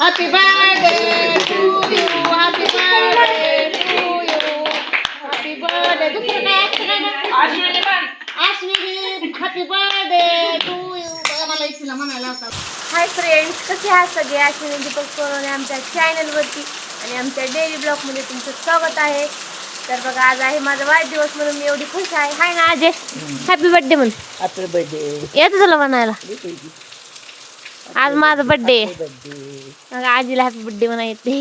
Happy birthday to you. Happy birthday to you. Happy birthday. दुसरं काय असतं काय ना? Ashwini happy birthday to you. मला इथला म्हणायला होता. हाय फ्रेंड्स, कसे आहात सगळे? अश्विनी दीपक सोनवणे आमच्या चॅनलवरती आणि आमच्या डेली ब्लॉगमध्ये तुमचं स्वागत आहे. तर बघा, आज आहे माझा वाढदिवस म्हणून मी एवढी खुश आहे. हाय ना अजय? हॅपी बर्थडे म्हण. Happy birthday. येतं तुला म्हणायला? आज माझा बर्थडे. मग आजीला हॅपी बर्थडे म्हणायचे.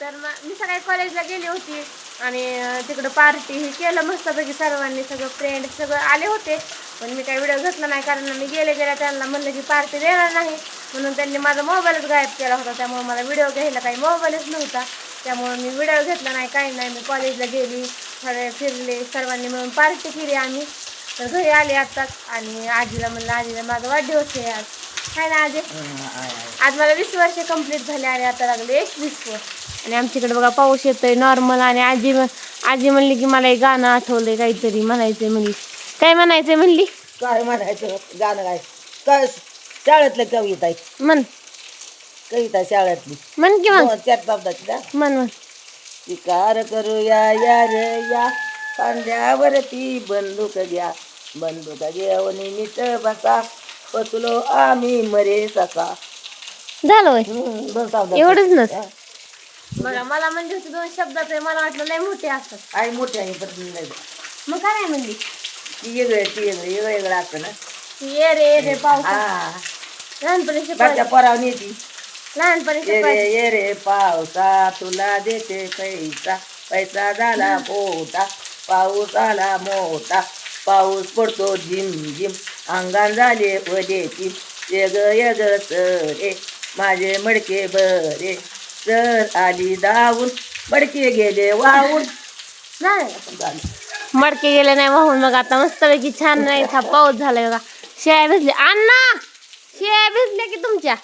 तर मग मी सकाळी कॉलेजला गेली होती आणि तिकडं पार्टी हे केलं मस्तपैकी. सर्वांनी सगळं फ्रेंड सगळं आले होते, पण मी काही व्हिडिओ घेतला नाही कारण मी गेल्या त्यांना म्हणलं की पार्टी देणार नाही म्हणून त्यांनी माझा मोबाईलच गायब केला होता. त्यामुळे मला व्हिडिओ घ्यायला काही मोबाईलच नव्हता, त्यामुळे मी व्हिडिओ घेतला नाही, काही नाही. मी कॉलेजला गेली, थोडे फिरले, सर्वांनी मिळून पार्टी केली आम्ही. तर घरी आले आत्ताच आणि आजीला म्हणलं आजीला माझा वाढदिवस आहे आज. काय ना आजी? आज मला 20 वर्ष कंप्लीट झाले आणि आता लागले 21 वर्ष. आणि आमच्याकडे बघा पाऊस येतोय नॉर्मल. आणि आजी म्हणली की मला एक गाणं आठवलंय, काहीतरी म्हणायचंय म्हणली. काय म्हणायचंय म्हणली? काय म्हणायचं गाणं? काय काय शाळेतलं कविता आहे? म्हण कविता शाळेतली म्हण की मग. चार शब्दाची ना. म्हण. स्वीकार करूया यार या खांद्यावरती बंदूक घ्या, बंदूक घेऊन नीट बसा, बसलो आम्ही मरे ससा. झालं होय? दोन शब्द एवढंच नस. बघा, मला म्हणजे होती 2 शब्दात, मला वाटलं नाही मोठे असतात. आई मोठी आहे पण नाही. मग काय नाही म्हणली? ती वेगळं असतं ना. ये रे पाऊस. हा, लहानपणी बाच्या पोरावर येते. लहानपणी ये रे पावसा तुला देते पैसा, पैसा झाला मोठा, पाऊस आला मोठा, पाऊस पडतो झिम झिम, अंगान झाले वडेची, येग सरे माझे मडके बरे, सर आली धावून मडके गेले वाहून. मडके गेले नाही वाहून. मग आता मस्तपैकी छान नाही पाऊस झालाय बघा. शेळ्या भिजल्या. अण्णा, शेळ्या भिजल्या की तुमच्या?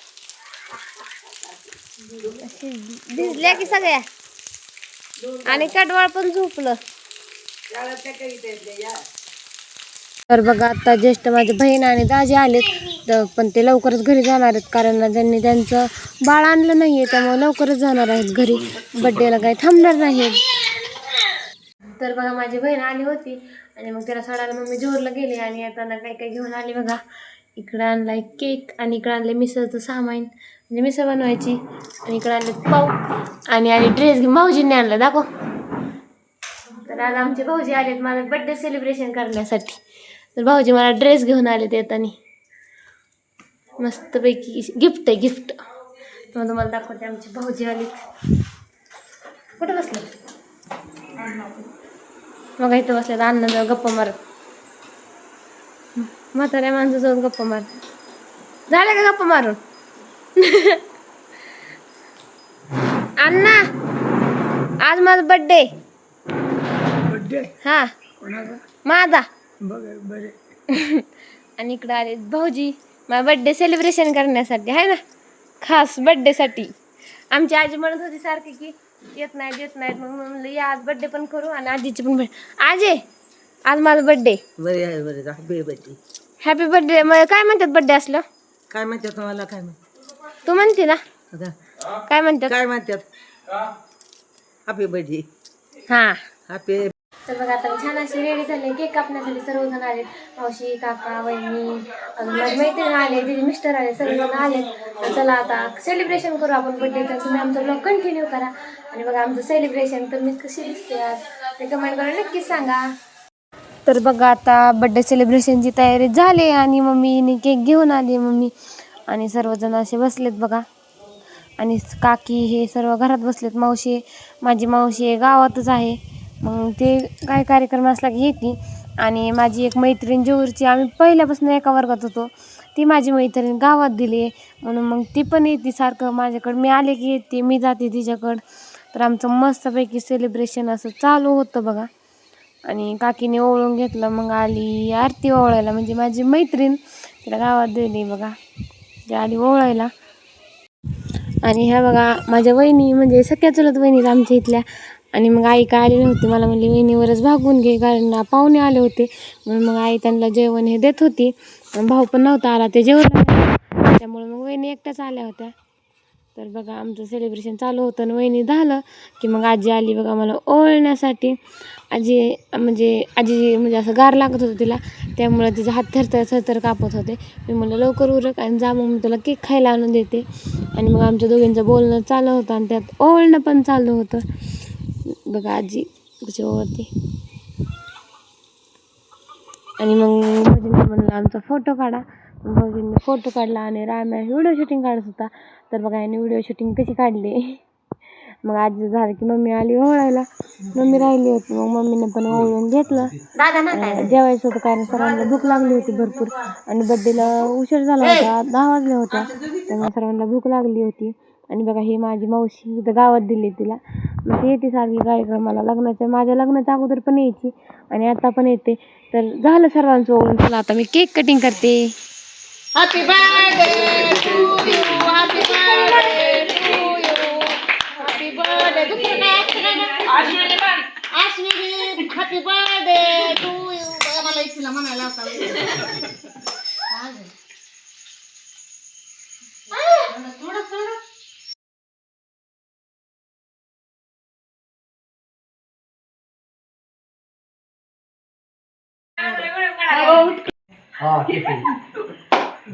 भिजल्या की सगळ्या? आणि कडवाळ पण झोपलं. तर बघा, आता ज्येष्ठ माझे बहीण आणि दाजी आलेत, पण ते लवकरच घरी जाणार आहेत कारण त्यांनी त्यांचं बाळ आणलं नाहीये, त्यामुळे लवकरच जाणार आहेत घरी. बड्डेला काही थांबणार नाहीत. तर बघा, माझी बहीण आली होती आणि मग त्याला सोडायला मग मी जोरला गेले आणि येताना काही काही घेऊन आले. बघा, इकडं आणलाय केक आणि इकडं आणले मिसळचं सामान, म्हणजे मिसळ बनवायची. आणि इकडं आणले पाव आणि ड्रेस घेऊन भाऊजींनी आणला. दाखव. तर आज आमचे भाऊजी आलेत माझं बड्डे सेलिब्रेशन करण्यासाठी. तर भाऊजी मला ड्रेस घेऊन आलेत येताना. मस्तपैकी गिफ्ट आहे, गिफ्ट. मग तुम्हाला दाखवते. आमचे भाऊजी आलेत. कुठं बसले? मग इथं बसल्यात अण्णाजवळ गप्पा मारत. म्हाताऱ्या माणसाजवळ गप्पा मारत. झालं का गप्पा मारून? अण्णा, आज माझा बड्डे. हा, माझा. आणि इकडं आले भाऊजी माझा बड्डे सेलिब्रेशन करण्यासाठी, आहे ना, खास बड्डेसाठी. आमची आजी म्हणत होती सारखी की येत नाहीत. मग म्हणलं या आज बड्डे पण करू आणि आजीची पण आजे आज माझा बड्डे. Happy birthday. मग काय म्हणतात बड्डे असलं? काय म्हणतात मला? काय म्हणतात तू म्हणते ना? काय म्हणतात? Happy birthday. हा, हॅपी. तर बघा, आता छान अशी रेडी झाले. केक कापण्यासाठी सर्वजण आले. मावशी, काका, वहिनी, अजून माझी मैत्रीण आले, तिचे मिस्टर आले, सर्वजण आले. चला आता सेलिब्रेशन करू आपण बड्डेचं. तुम्ही आमचा ब्लॉग कंटिन्यू करा. आणि बघा आमचं सेलिब्रेशन तर मी कशी दिसते आज ते कमेंट करून नक्कीच सांगा. तर बघा, आता बड्डे सेलिब्रेशनची तयारी झाली आणि मम्मीने केक घेऊन आली मम्मी. आणि सर्वजण असे बसलेत बघा. आणि काकी हे सर्व घरात बसलेत. माझी मावशी गावातच आहे, मग ते काय कार्यक्रम असला की येते. आणि माझी एक मैत्रीण जोरची, आम्ही पहिल्यापासून एका वर्गात होतो, ती माझी मैत्रीण गावात दिली म्हणून मग ती पण येते सारखं माझ्याकडं. मी आले की येते, मी जाते तिच्याकडं. तर आमचं मस्तपैकी सेलिब्रेशन असं चालू होतं बघा. आणि काकीने ओळून घेतलं, मग आली आरती ओवाळायला. म्हणजे माझी मैत्रीण तिला गावात दिली बघा, ती आली ओवाळायला. आणि ह्या बघा माझ्या वहिनी, म्हणजे सख्या चुलत वहिनीत आमच्या इथल्या. आणि मग आई काय आली नव्हती, मला म्हणली वहिनीवरच भागून घे कारण पाहुणे आले होते. म्हणून मग आई त्यांना जेवण हे देत होती. भाऊ पण नव्हता आला, ते जेवण, त्यामुळे मग वहिनी एकट्याच आल्या होत्या. तर बघा आमचं सेलिब्रेशन चालू होतं आणि वहिनी झालं की मग आजी आली बघा मला ओळण्यासाठी. आजी म्हणजे असं गार लागत होतं तिला, त्यामुळे तिचे हात थरथर कापत होते. मी म्हणलं लवकर उरक आणि जा, मग मी तुला केक खायला आणून देते. आणि मग आमच्या दोघींचं बोलणं चालू होतं आणि त्यात ओळणं पण चालू होतं. बघा आजी कशी ओळते. आणि मग भाऊजींनी म्हणलं आमचा फोटो काढा. भाऊजींनी फोटो काढला आणि राम्या व्हिडिओ शूटिंग काढत होता. तर बघा याने व्हिडिओ शूटिंग कशी काढली. मग आजी झालं की मम्मी आली ओळायला. मम्मी राहिली होती, मग मम्मीने पण ओळून घेतलं. जेवायचं होतं कारण सर्वांना भूक लागली होती भरपूर आणि बड्डेला उशीर झाला होता, 10 वाजल्या होत्या. त्यामुळे सर्वांना भूक लागली होती. आणि बघा ही माझी मावशी इथं गावात दिली तिला, मग ती येते सारखी कार्यक्रमाला. माझ्या लग्नाच्या अगोदर पण यायची आणि आता पण येते. तर झालं सर्वांचं ओळून. चला आता मी केक कटिंग करते. Happy birthday to you, happy birthday to you, happy birthday. दुसरं काय असतं काय ना, Ashwini happy birthday to you. मला इथला म्हणायला होता.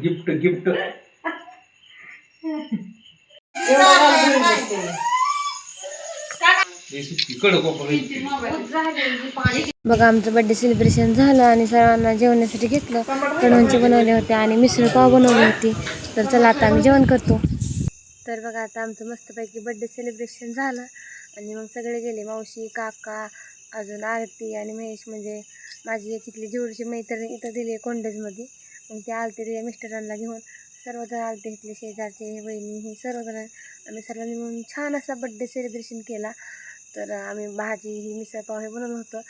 गिफ्ट गिफ्ट बघा आमचं बड्डे सेलिब्रेशन झालं आणि सर्वांना जेवणासाठी घेतलं. कणवांचे बनवले होते आणि मिसळ पाव बनवली होती. तर चला आता आम्ही जेवण करतो. तर बघा आता आमचं मस्तपैकी बड्डे सेलिब्रेशन झालं आणि मग सगळे गेले. मावशी, काका, अजून आरती आणि महेश म्हणजे माझी तिथली जेवढीची मैत्रिणी इथं दिली कोंडेजमध्ये. मग ते आलते तिच्या मिस्टरांना घेऊन. सर्वजण आलते इथले शेजारचे, वहिनी, हे सर्वजण. आम्ही सर्वांनी मिळून छान असा बड्डे सेलिब्रेशन केला. तर आम्ही भाजी ही मिसळ पाव हे बनवलं होतं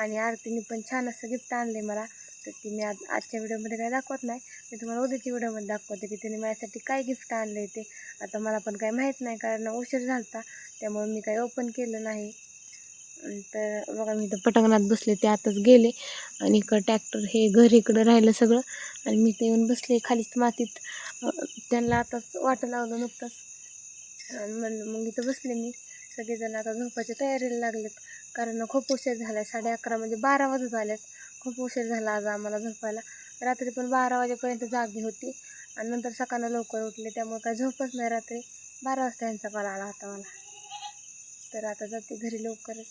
आणि आरतीने पण छान असं गिफ्ट आणले मला. तर ती मी आजच्या व्हिडिओमध्ये काय दाखवत नाही, मी तुम्हाला उद्याच्या व्हिडिओमध्ये दाखवते की तिने माझ्यासाठी काय गिफ्ट आणलं ते. आता मला पण काय माहीत नाही कारण उशीर झाला होता, त्यामुळे मी काही ओपन केलं नाही. तर बघा मी इथं पटांगणात बसले, ते आताच गेले आणि इकडं ट्रॅक्टर हे घर इकडं राहिलं सगळं आणि मी ते येऊन बसले खालीच मातीत. त्यांना आताच वाटं लावलं नुकतंच आणि मग इथं बसले मी. सगळेजण आता झोपायच्या तयारीला लागलेत कारण खूप उशीर झाला आहे. 11:30 म्हणजे 12 वाजत आल्यात. खूप उशीर झाला आज आम्हाला झोपायला. रात्री पण 12 वाजेपर्यंत जागी होती आणि नंतर सकाळनं लवकर उठले, त्यामुळे काय झोपच नाही. रात्री 12 वाजता यांचा कॉल आला होता मला. तर आता जाते घरी लवकरच.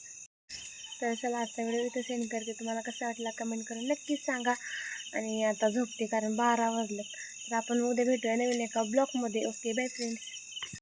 तर चला आजचा व्हिडिओ इथं सेंड करते. तुम्हाला कसा वाटला कमेंट करून नक्कीच सांगा. आणि आता झोपते कारण 12 वाजलं. तर आपण उद्या भेटूया नवीन एका ब्लॉगमध्ये. Okay, bye friends.